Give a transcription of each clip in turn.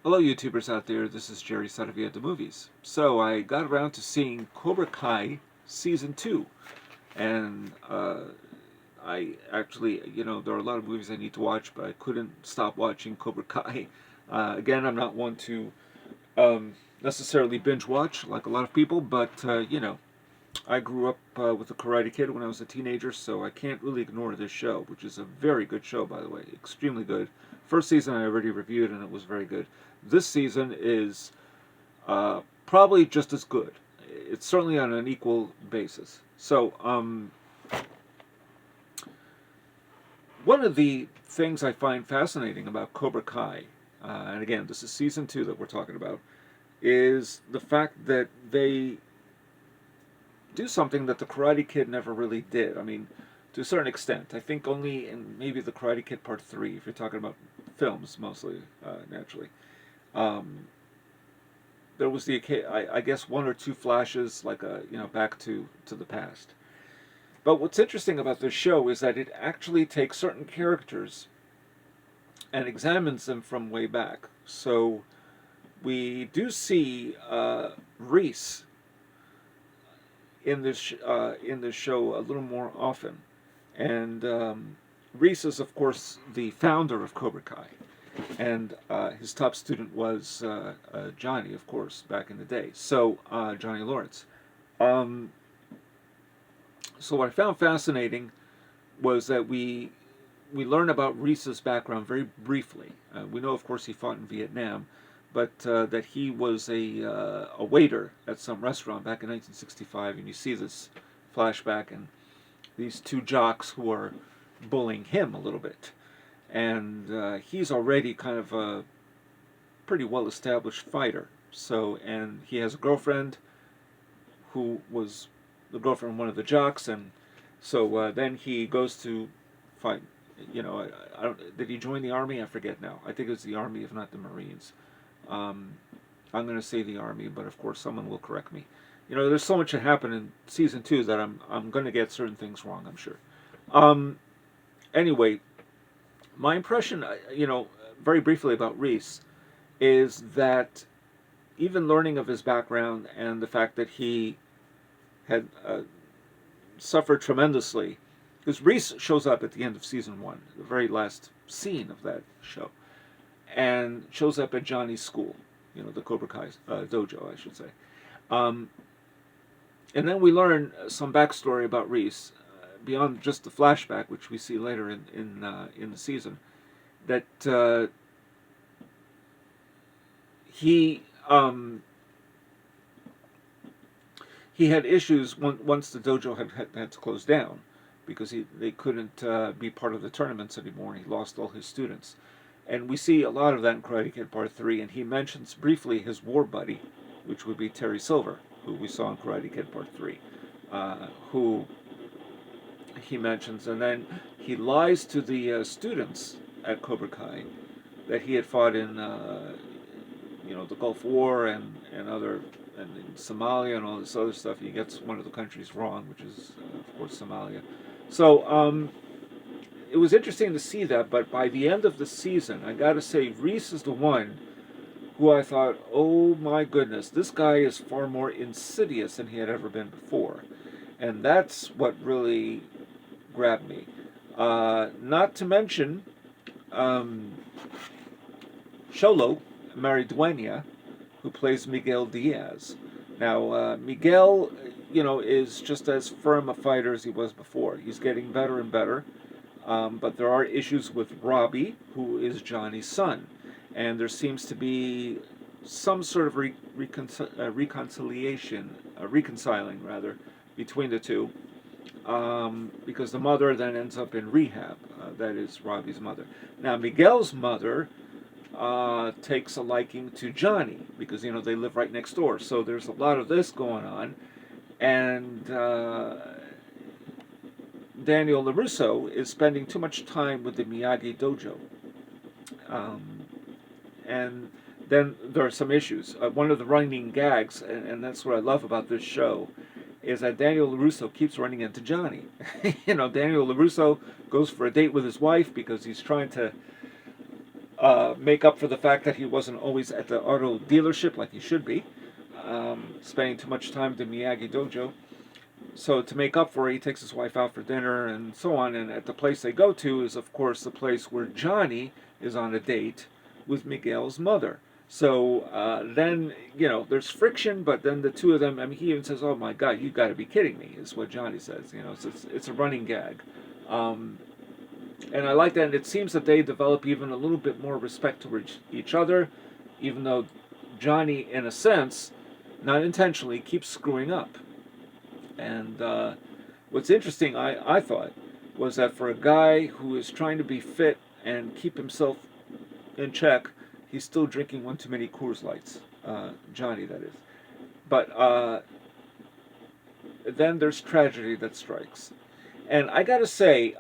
Hello, YouTubers out there. This is Jerry Saravia at the movies. So I got around to seeing Cobra Kai Season 2. And I actually, there are a lot of movies I need to watch, but I couldn't stop watching Cobra Kai. Again, I'm not one to necessarily binge watch like a lot of people, but, I grew up with the Karate Kid when I was a teenager, so I can't really ignore this show, which is a very good show, by the way. Extremely good. First season I already reviewed, and it was very good. This season is probably just as good. It's certainly on an equal basis. So, one of the things I find fascinating about Cobra Kai, and again, this is season 2 that we're talking about, is the fact that they do something that the Karate Kid never really did. I mean, to a certain extent. I think only in maybe the Karate Kid Part 3, if you're talking about films mostly, naturally. Um, there was I guess one or two flashes, like back to the past. But what's interesting about this show is that it actually takes certain characters and examines them from way back. So we do see Reese in this show a little more often, and Reese is of course the founder of Cobra Kai, and his top student was Johnny, of course, back in the day. So Johnny Lawrence. Um, so what I found fascinating was that we learn about Reese's background very briefly. We know, of course, he fought in Vietnam, but that he was a waiter at some restaurant back in 1965, and you see this flashback and these two jocks who are bullying him a little bit, and he's already kind of a pretty well-established fighter. So, and he has a girlfriend who was the girlfriend of one of the jocks, and so then he goes to fight. I don't. Did he join the army? I forget now. I think it was the army, if not the Marines. Um, I'm going to say the army, but of course someone will correct me. There's so much that happened in season 2 that I'm going to get certain things wrong, I'm sure. Um, anyway, my impression, very briefly about Reese, is that even learning of his background and the fact that he had suffered tremendously, because Reese shows up at the end of season 1, the very last scene of that show, and shows up at Johnny's school, the Cobra Kai dojo, I should say. Um, and then we learn some backstory about Reese, beyond just the flashback, which we see later in the season, that he he had issues once the dojo had to close down, because they couldn't be part of the tournaments anymore, and he lost all his students. And we see a lot of that in Karate Kid Part 3, and he mentions briefly his war buddy, which would be Terry Silver, who we saw in Karate Kid Part 3, who he mentions, and then he lies to the students at Cobra Kai that he had fought in, the Gulf War and other, and in Somalia and all this other stuff. He gets one of the countries wrong, which is, of course, Somalia. So, it was interesting to see that, but by the end of the season, I gotta say, Reese is the one who I thought, oh my goodness, this guy is far more insidious than he had ever been before. And that's what really grabbed me. Not to mention, Sholo Mariduena, who plays Miguel Diaz. Now, Miguel, is just as firm a fighter as he was before. He's getting better and better. But there are issues with Robbie, who is Johnny's son. And there seems to be some sort of reconciling rather, between the two. Because the mother then ends up in rehab. That is Robbie's mother. Now, Miguel's mother takes a liking to Johnny, because, they live right next door. So there's a lot of this going on. And Daniel LaRusso is spending too much time with the Miyagi dojo. And then there are some issues. One of the running gags, and that's what I love about this show, is that Daniel LaRusso keeps running into Johnny. Daniel LaRusso goes for a date with his wife because he's trying to make up for the fact that he wasn't always at the auto dealership like he should be, spending too much time at the Miyagi dojo. So to make up for it, he takes his wife out for dinner and so on. And at the place they go to is, of course, the place where Johnny is on a date with Miguel's mother. So then, there's friction, but then the two of them, I mean, he even says, "Oh my God, you got to be kidding me," is what Johnny says. It's a running gag. Um, and I like that. And it seems that they develop even a little bit more respect towards each other, even though Johnny, in a sense, not intentionally, keeps screwing up. And what's interesting, I thought, was that for a guy who is trying to be fit and keep himself in check, he's still drinking one too many Coors Lights. Johnny, that is. But then there's tragedy that strikes. And I gotta say,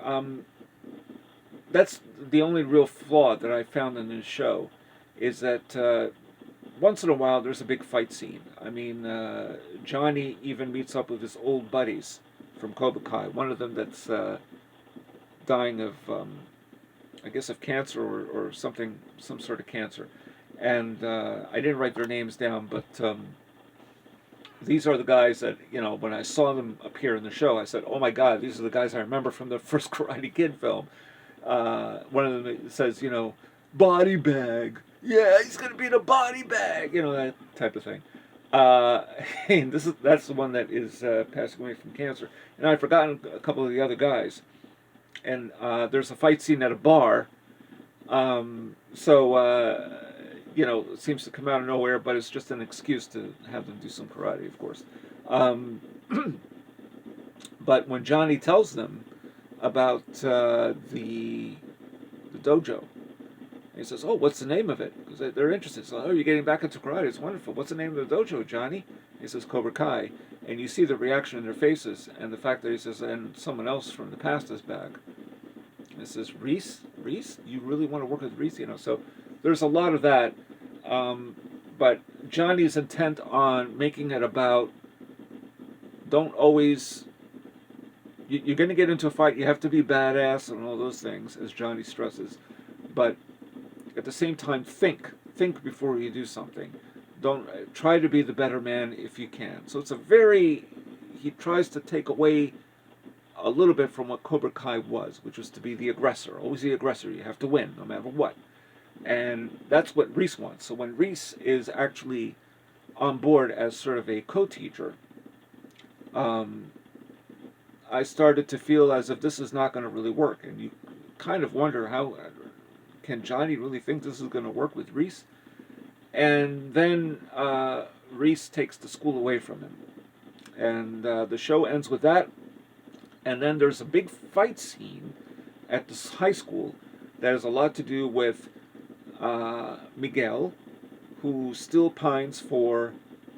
that's the only real flaw that I found in this show, is that once in a while there's a big fight scene. I mean, Johnny even meets up with his old buddies from Cobra Kai. One of them that's dying of, I guess, of cancer or something, some sort of cancer. And I didn't write their names down, but these are the guys that, when I saw them appear in the show, I said, "Oh my God, these are the guys I remember from the first Karate Kid film." One of them says, "Body bag. Yeah, he's gonna be in a body bag," that type of thing. And that's the one that is passing away from cancer. And I've forgotten a couple of the other guys. And there's a fight scene at a bar. It seems to come out of nowhere, but it's just an excuse to have them do some karate, of course. Um, but when Johnny tells them about the dojo, he says, "Oh, what's the name of it?" Because they're interested. So, "Oh, you're getting back into karate. It's wonderful. What's the name of the dojo, Johnny?" He says, "Cobra Kai." And you see the reaction in their faces, and the fact that he says, "And someone else from the past is back." And it says, "Reese? Reese? You really want to work with Reese?" So there's a lot of that. But Johnny's intent on making it about, don't always, you're going to get into a fight, you have to be badass and all those things, as Johnny stresses. But at the same time, think before you do something. Don't try to be the better man if you can. So he tries to take away a little bit from what Cobra Kai was, which was to be the aggressor. Always the aggressor. You have to win, no matter what. And that's what Reese wants. So when Reese is actually on board as sort of a co-teacher, I started to feel as if this is not going to really work. And you kind of wonder, how can Johnny really think this is going to work with Reese? And then Reese takes the school away from him. And the show ends with that. And then there's a big fight scene at this high school that has a lot to do with Miguel, who still pines for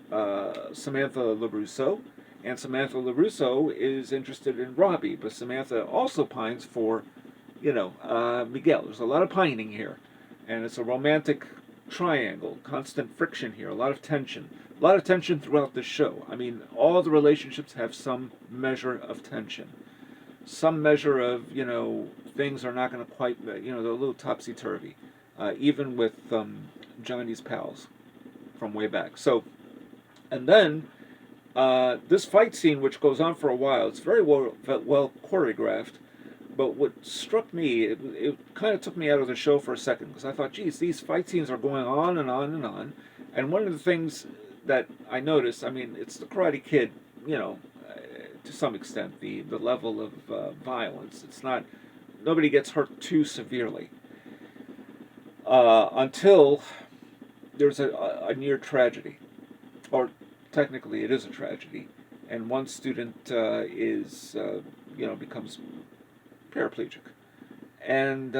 Samantha LaRusso. And Samantha LaRusso is interested in Robbie, but Samantha also pines for, Miguel. There's a lot of pining here. And it's a romantic triangle, constant friction here, a lot of tension. A lot of tension throughout the show. I mean, all the relationships have some measure of tension. Some measure of, things are not going to quite, they're a little topsy-turvy. Even with Johnny's pals from way back. So, and then this fight scene, which goes on for a while, it's very well choreographed. But what struck me, it kind of took me out of the show for a second, because I thought, geez, these fight scenes are going on and on and on. And one of the things that I noticed, I mean, it's the Karate Kid, to some extent, the level of violence. It's not, nobody gets hurt too severely. Until there's a near tragedy, or technically it is a tragedy, and one student becomes paraplegic, and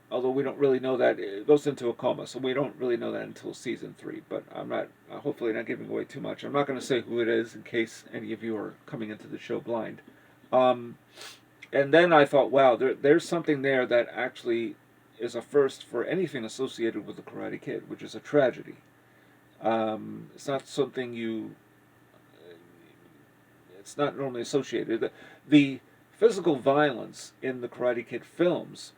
although we don't really know that, it goes into a coma, so we don't really know that until season 3. But I'm not, hopefully not giving away too much. I'm not going to say who it is in case any of you are coming into the show blind. And then I thought, wow, there's something there that actually is a first for anything associated with the Karate Kid, which is a tragedy. It's not something it's not normally associated. The physical violence in the Karate Kid films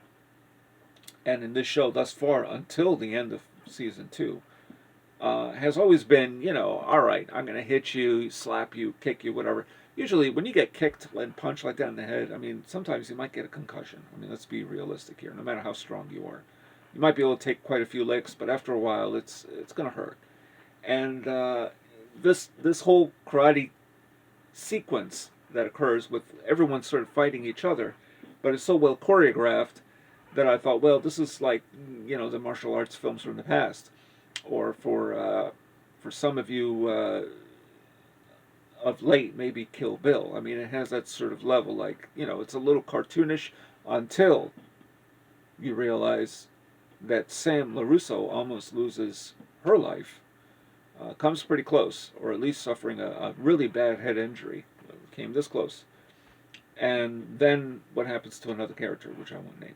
and in this show thus far until the end of season 2, has always been, all right, I'm going to hit you, slap you, kick you, whatever. Usually, when you get kicked and punched like that in the head, I mean, sometimes you might get a concussion. I mean, let's be realistic here. No matter how strong you are, you might be able to take quite a few licks, but after a while, it's going to hurt. And this whole karate sequence that occurs with everyone sort of fighting each other, but it's so well choreographed that I thought, well, this is like the martial arts films from the past, or for some of you of late, maybe Kill Bill. I mean, it has that sort of level, like it's a little cartoonish until you realize that Sam LaRusso almost loses her life. Comes pretty close, or at least suffering a really bad head injury. Came this close. And then what happens to another character, which I won't name,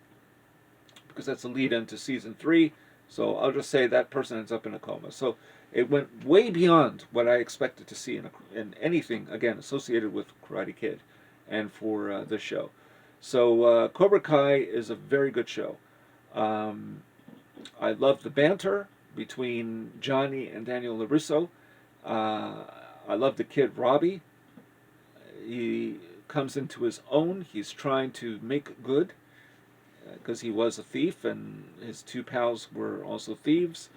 because that's a lead into season 3. So I'll just say that person ends up in a coma. So it went way beyond what I expected to see in anything, again, associated with Karate Kid and for this show. So Cobra Kai is a very good show. I love the banter between Johnny and Daniel LaRusso. I love the kid Robbie. He comes into his own. He's trying to make good because he was a thief, and his 2 pals were also thieves.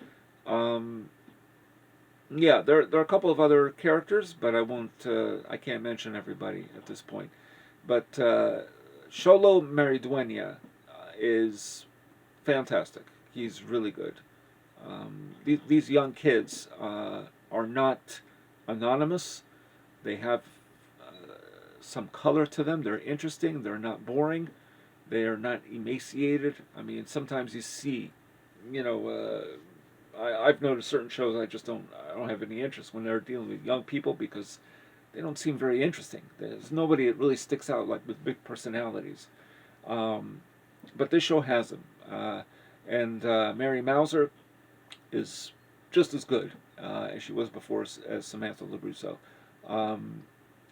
Yeah, there are a couple of other characters, but I can't mention everybody at this point. But Xolo Maridueña is fantastic. He's really good. These young kids are not anonymous. They have some color to them. They're interesting. They're not boring. They are not emaciated. I mean, sometimes you see, I've noticed certain shows I don't have any interest when they're dealing with young people because they don't seem very interesting. There's nobody that really sticks out like with big personalities. But this show has them. And Mary Mauser is just as good as she was before as Samantha LaRusso.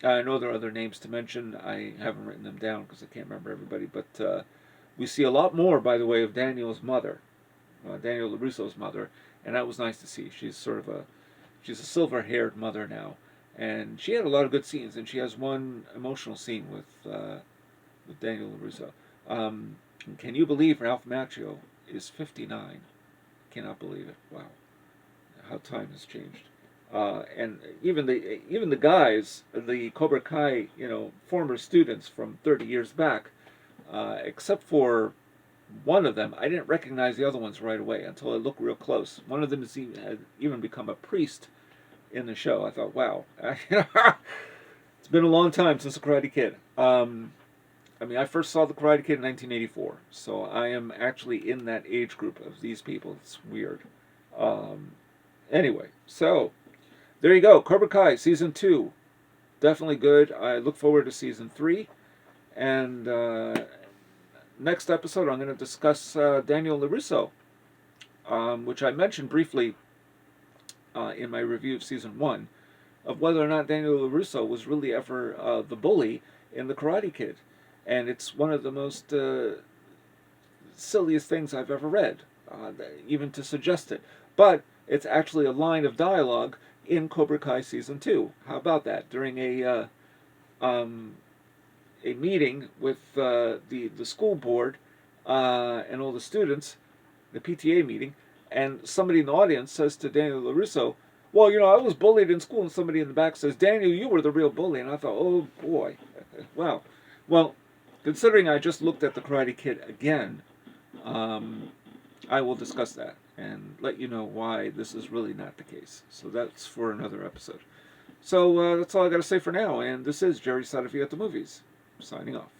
I know there are other names to mention. I haven't written them down because I can't remember everybody. But we see a lot more, by the way, of Daniel's mother, Daniel LaRusso's mother, and that was nice to see. She's a silver-haired mother now, and she had a lot of good scenes. And she has one emotional scene with Daniel LaRusso. Can you believe Ralph Macchio is 59? Cannot believe it. Wow, how time has changed. And even the guys, the Cobra Kai, former students from 30 years back, except for one of them, I didn't recognize the other ones right away until I looked real close. One of them had even become a priest in the show. I thought, wow, it's been a long time since the Karate Kid. I mean, I first saw the Karate Kid in 1984, so I am actually in that age group of these people. It's weird. Anyway, so there you go. Cobra Kai Season 2. Definitely good. I look forward to Season 3. And next episode, I'm going to discuss Daniel LaRusso, which I mentioned briefly in my review of Season 1, of whether or not Daniel LaRusso was really ever the bully in the Karate Kid. And it's one of the most silliest things I've ever read, even to suggest it. But it's actually a line of dialogue in Cobra Kai Season 2. How about that? During a meeting with the school board and all the students, the PTA meeting, and somebody in the audience says to Daniel LaRusso, well, I was bullied in school, and somebody in the back says, Daniel, you were the real bully. And I thought, oh boy, wow. Well, considering I just looked at the Karate Kid again, I will discuss that and let you know why this is really not the case. So that's for another episode. So that's all I got to say for now. And this is Jerry Saravia at the Movies, signing off.